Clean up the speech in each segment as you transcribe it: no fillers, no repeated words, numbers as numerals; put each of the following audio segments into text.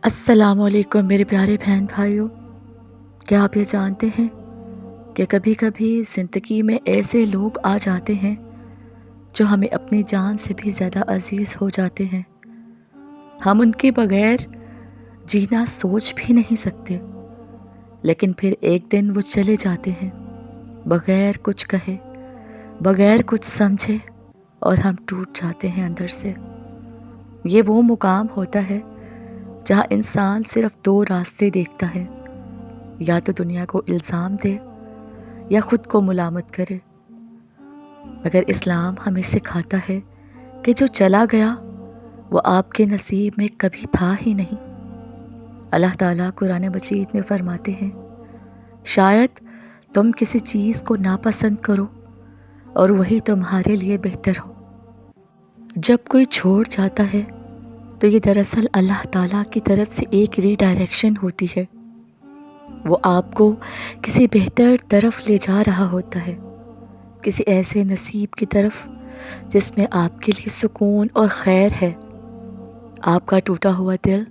السلام علیکم میرے پیارے بہن بھائیوں، کیا آپ یہ جانتے ہیں کہ کبھی کبھی زندگی میں ایسے لوگ آ جاتے ہیں جو ہمیں اپنی جان سے بھی زیادہ عزیز ہو جاتے ہیں۔ ہم ان کے بغیر جینا سوچ بھی نہیں سکتے، لیکن پھر ایک دن وہ چلے جاتے ہیں بغیر کچھ کہے، بغیر کچھ سمجھے، اور ہم ٹوٹ جاتے ہیں اندر سے۔ یہ وہ مقام ہوتا ہے جہاں انسان صرف دو راستے دیکھتا ہے، یا تو دنیا کو الزام دے یا خود کو ملامت کرے، مگر اسلام ہمیں سکھاتا ہے کہ جو چلا گیا وہ آپ کے نصیب میں کبھی تھا ہی نہیں۔ اللہ تعالیٰ قرآن مجید میں فرماتے ہیں، شاید تم کسی چیز کو ناپسند کرو اور وہی تمہارے لیے بہتر ہو۔ جب کوئی چھوڑ جاتا ہے تو یہ دراصل اللہ تعالیٰ کی طرف سے ایک ری ڈائریکشن ہوتی ہے۔ وہ آپ کو کسی بہتر طرف لے جا رہا ہوتا ہے، کسی ایسے نصیب کی طرف جس میں آپ کے لیے سکون اور خیر ہے۔ آپ کا ٹوٹا ہوا دل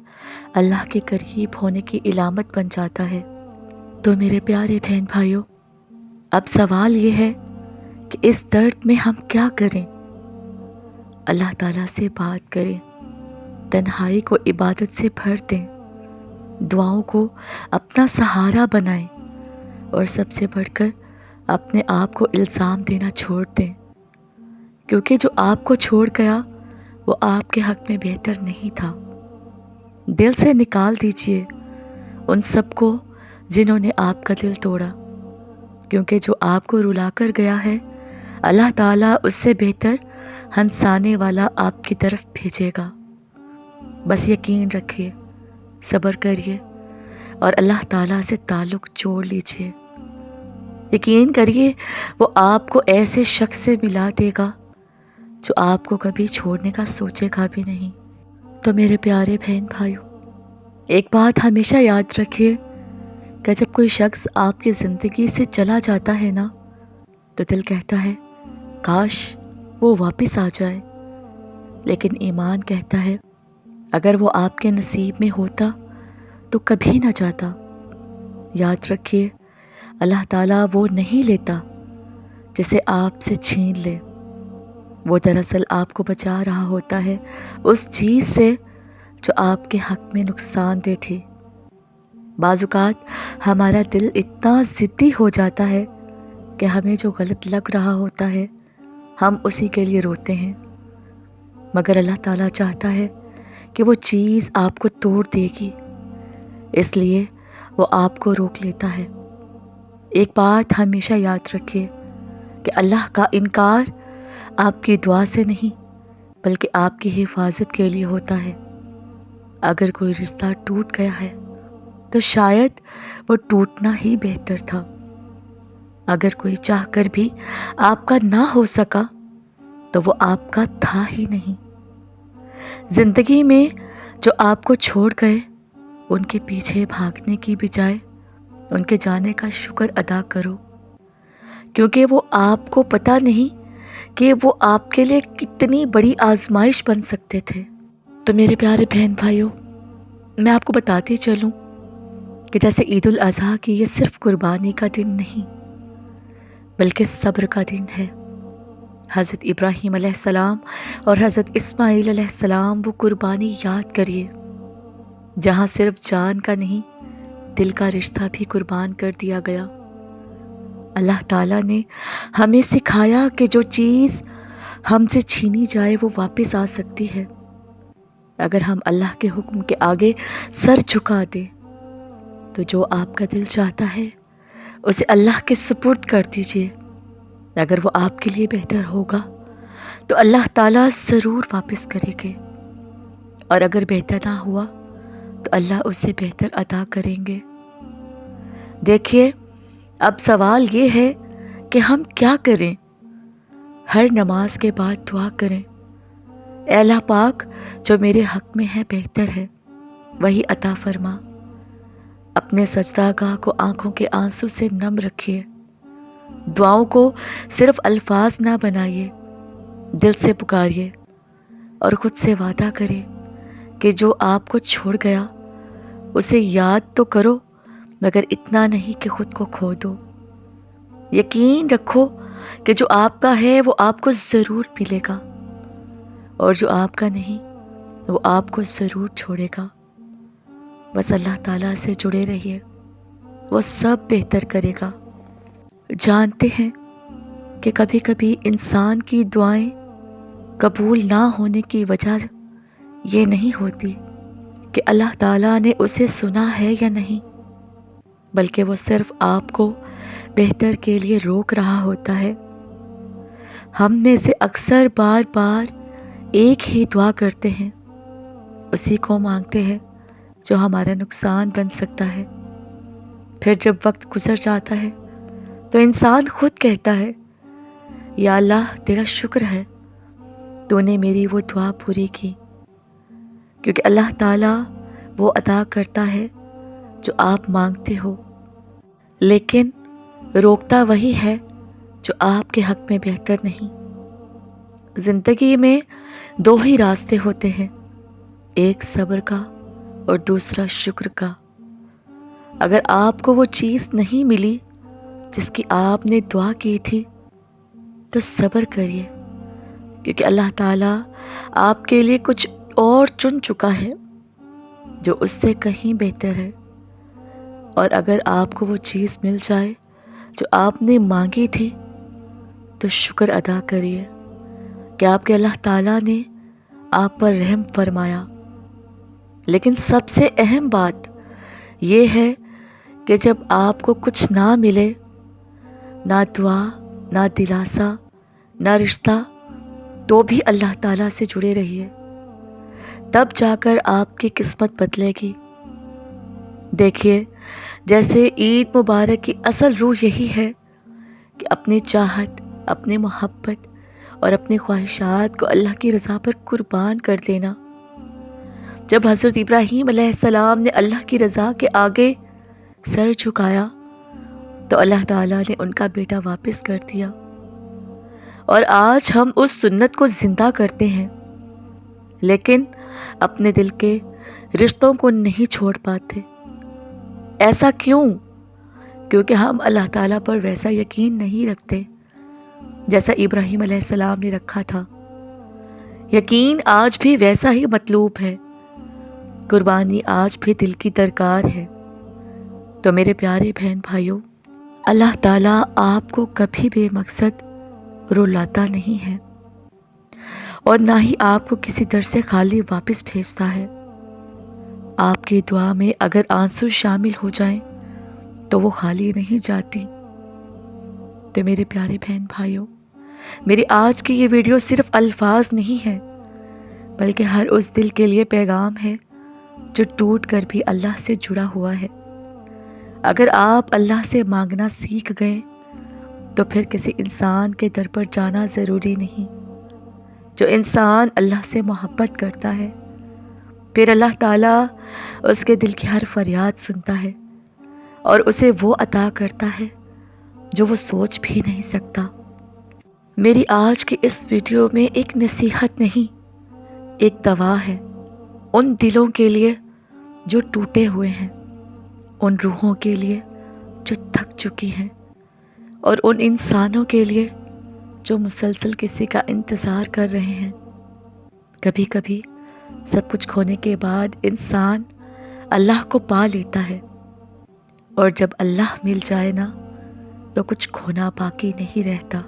اللہ کے قریب ہونے کی علامت بن جاتا ہے۔ تو میرے پیارے بہن بھائیوں، اب سوال یہ ہے کہ اس درد میں ہم کیا کریں؟ اللہ تعالیٰ سے بات کریں، تنہائی کو عبادت سے بھر دیں، دعاؤں کو اپنا سہارا بنائیں، اور سب سے بڑھ کر اپنے آپ کو الزام دینا چھوڑ دیں، کیونکہ جو آپ کو چھوڑ گیا وہ آپ کے حق میں بہتر نہیں تھا۔ دل سے نکال دیجئے ان سب کو جنہوں نے آپ کا دل توڑا، کیونکہ جو آپ کو رلا کر گیا ہے اللہ تعالیٰ اس سے بہتر ہنسانے والا آپ کی طرف بھیجے گا۔ بس یقین رکھیے، صبر کریے اور اللہ تعالیٰ سے تعلق جوڑ لیجئے۔ یقین کریے وہ آپ کو ایسے شخص سے ملا دے گا جو آپ کو کبھی چھوڑنے کا سوچے گا بھی نہیں۔ تو میرے پیارے بہن بھائیوں، ایک بات ہمیشہ یاد رکھیے کہ جب کوئی شخص آپ کی زندگی سے چلا جاتا ہے نا، تو دل کہتا ہے کاش وہ واپس آ جائے، لیکن ایمان کہتا ہے اگر وہ آپ کے نصیب میں ہوتا تو کبھی نہ جاتا۔ یاد رکھیے، اللہ تعالیٰ وہ نہیں لیتا جسے آپ سے چھین لے، وہ دراصل آپ کو بچا رہا ہوتا ہے اس چیز سے جو آپ کے حق میں نقصان دہ تھی۔ بعض اوقات ہمارا دل اتنا ضدی ہو جاتا ہے کہ ہمیں جو غلط لگ رہا ہوتا ہے ہم اسی کے لیے روتے ہیں، مگر اللہ تعالیٰ چاہتا ہے کہ وہ چیز آپ کو توڑ دے گی، اس لیے وہ آپ کو روک لیتا ہے۔ ایک بات ہمیشہ یاد رکھیے کہ اللہ کا انکار آپ کی دعا سے نہیں بلکہ آپ کی حفاظت کے لیے ہوتا ہے۔ اگر کوئی رشتہ ٹوٹ گیا ہے تو شاید وہ ٹوٹنا ہی بہتر تھا۔ اگر کوئی چاہ کر بھی آپ کا نہ ہو سکا تو وہ آپ کا تھا ہی نہیں۔ زندگی میں جو آپ کو چھوڑ گئے ان کے پیچھے بھاگنے کی بجائے ان کے جانے کا شکر ادا کرو، کیونکہ وہ آپ کو پتہ نہیں کہ وہ آپ کے لیے کتنی بڑی آزمائش بن سکتے تھے۔ تو میرے پیارے بہن بھائیوں، میں آپ کو بتاتی چلوں کہ جیسے عید الاضحیٰ کی یہ صرف قربانی کا دن نہیں بلکہ صبر کا دن ہے۔ حضرت ابراہیم علیہ السلام اور حضرت اسماعیل علیہ السلام وہ قربانی یاد کریے جہاں صرف جان کا نہیں دل کا رشتہ بھی قربان کر دیا گیا۔ اللہ تعالیٰ نے ہمیں سکھایا کہ جو چیز ہم سے چھینی جائے وہ واپس آ سکتی ہے اگر ہم اللہ کے حکم کے آگے سر جھکا دیں۔ تو جو آپ کا دل چاہتا ہے اسے اللہ کے سپرد کر دیجئے، اگر وہ آپ کے لیے بہتر ہوگا تو اللہ تعالیٰ ضرور واپس کرے گے، اور اگر بہتر نہ ہوا تو اللہ اسے بہتر عطا کریں گے۔ دیکھیے، اب سوال یہ ہے کہ ہم کیا کریں؟ ہر نماز کے بعد دعا کریں، اے اللہ پاک جو میرے حق میں ہے بہتر ہے وہی عطا فرما۔ اپنے سجدہ گاہ کو آنکھوں کے آنسو سے نم رکھیے، دعاؤں کو صرف الفاظ نہ بنائیے، دل سے پکاریے اور خود سے وعدہ کرے کہ جو آپ کو چھوڑ گیا اسے یاد تو کرو مگر اتنا نہیں کہ خود کو کھو دو۔ یقین رکھو کہ جو آپ کا ہے وہ آپ کو ضرور ملے گا، اور جو آپ کا نہیں وہ آپ کو ضرور چھوڑے گا۔ بس اللہ تعالیٰ سے جڑے رہیے، وہ سب بہتر کرے گا۔ جانتے ہیں کہ کبھی کبھی انسان کی دعائیں قبول نہ ہونے کی وجہ یہ نہیں ہوتی کہ اللہ تعالیٰ نے اسے سنا ہے یا نہیں، بلکہ وہ صرف آپ کو بہتر کے لیے روک رہا ہوتا ہے۔ ہم میں سے اکثر بار بار ایک ہی دعا کرتے ہیں، اسی کو مانگتے ہیں جو ہمارا نقصان بن سکتا ہے۔ پھر جب وقت گزر جاتا ہے تو انسان خود کہتا ہے، یا اللہ تیرا شکر ہے، تو نے میری وہ دعا پوری کی، کیونکہ اللہ تعالیٰ وہ عطا کرتا ہے جو آپ مانگتے ہو، لیکن روکتا وہی ہے جو آپ کے حق میں بہتر نہیں۔ زندگی میں دو ہی راستے ہوتے ہیں، ایک صبر کا اور دوسرا شکر کا۔ اگر آپ کو وہ چیز نہیں ملی جس کی آپ نے دعا کی تھی تو صبر کریے، کیونکہ اللہ تعالیٰ آپ کے لیے کچھ اور چن چکا ہے جو اس سے کہیں بہتر ہے۔ اور اگر آپ کو وہ چیز مل جائے جو آپ نے مانگی تھی تو شکر ادا کریے کہ آپ کے اللہ تعالیٰ نے آپ پر رحم فرمایا۔ لیکن سب سے اہم بات یہ ہے کہ جب آپ کو کچھ نہ ملے، نہ دعا، نہ دلاسا، نہ رشتہ، تو بھی اللہ تعالیٰ سے جڑے رہیے، تب جا کر آپ کی قسمت بدلے گی۔ دیکھیے، جیسے عید مبارک کی اصل روح یہی ہے کہ اپنی چاہت، اپنی محبت اور اپنی خواہشات کو اللہ کی رضا پر قربان کر دینا۔ جب حضرت ابراہیم علیہ السلام نے اللہ کی رضا کے آگے سر جھکایا تو اللہ تعالیٰ نے ان کا بیٹا واپس کر دیا، اور آج ہم اس سنت کو زندہ کرتے ہیں، لیکن اپنے دل کے رشتوں کو نہیں چھوڑ پاتے۔ ایسا کیوں؟ کیونکہ ہم اللہ تعالیٰ پر ویسا یقین نہیں رکھتے جیسا ابراہیم علیہ السلام نے رکھا تھا۔ یقین آج بھی ویسا ہی مطلوب ہے، قربانی آج بھی دل کی درکار ہے۔ تو میرے پیارے بہن بھائیوں، اللہ تعالیٰ آپ کو کبھی بے مقصد رلاتا نہیں ہے، اور نہ ہی آپ کو کسی در سے خالی واپس بھیجتا ہے۔ آپ کی دعا میں اگر آنسو شامل ہو جائیں تو وہ خالی نہیں جاتی۔ تو میرے پیارے بہن بھائیوں، میری آج کی یہ ویڈیو صرف الفاظ نہیں ہے، بلکہ ہر اس دل کے لیے پیغام ہے جو ٹوٹ کر بھی اللہ سے جڑا ہوا ہے۔ اگر آپ اللہ سے مانگنا سیکھ گئے تو پھر کسی انسان کے در پر جانا ضروری نہیں۔ جو انسان اللہ سے محبت کرتا ہے، پھر اللہ تعالیٰ اس کے دل کی ہر فریاد سنتا ہے اور اسے وہ عطا کرتا ہے جو وہ سوچ بھی نہیں سکتا۔ میری آج کی اس ویڈیو میں ایک نصیحت نہیں، ایک دوا ہے ان دلوں کے لیے جو ٹوٹے ہوئے ہیں، ان روحوں کے لیے جو تھک چکی ہیں، اور ان انسانوں کے لیے جو مسلسل کسی کا انتظار کر رہے ہیں۔ کبھی کبھی سب کچھ کھونے کے بعد انسان اللہ کو پا لیتا ہے، اور جب اللہ مل جائے نا تو کچھ کھونا باقی نہیں رہتا۔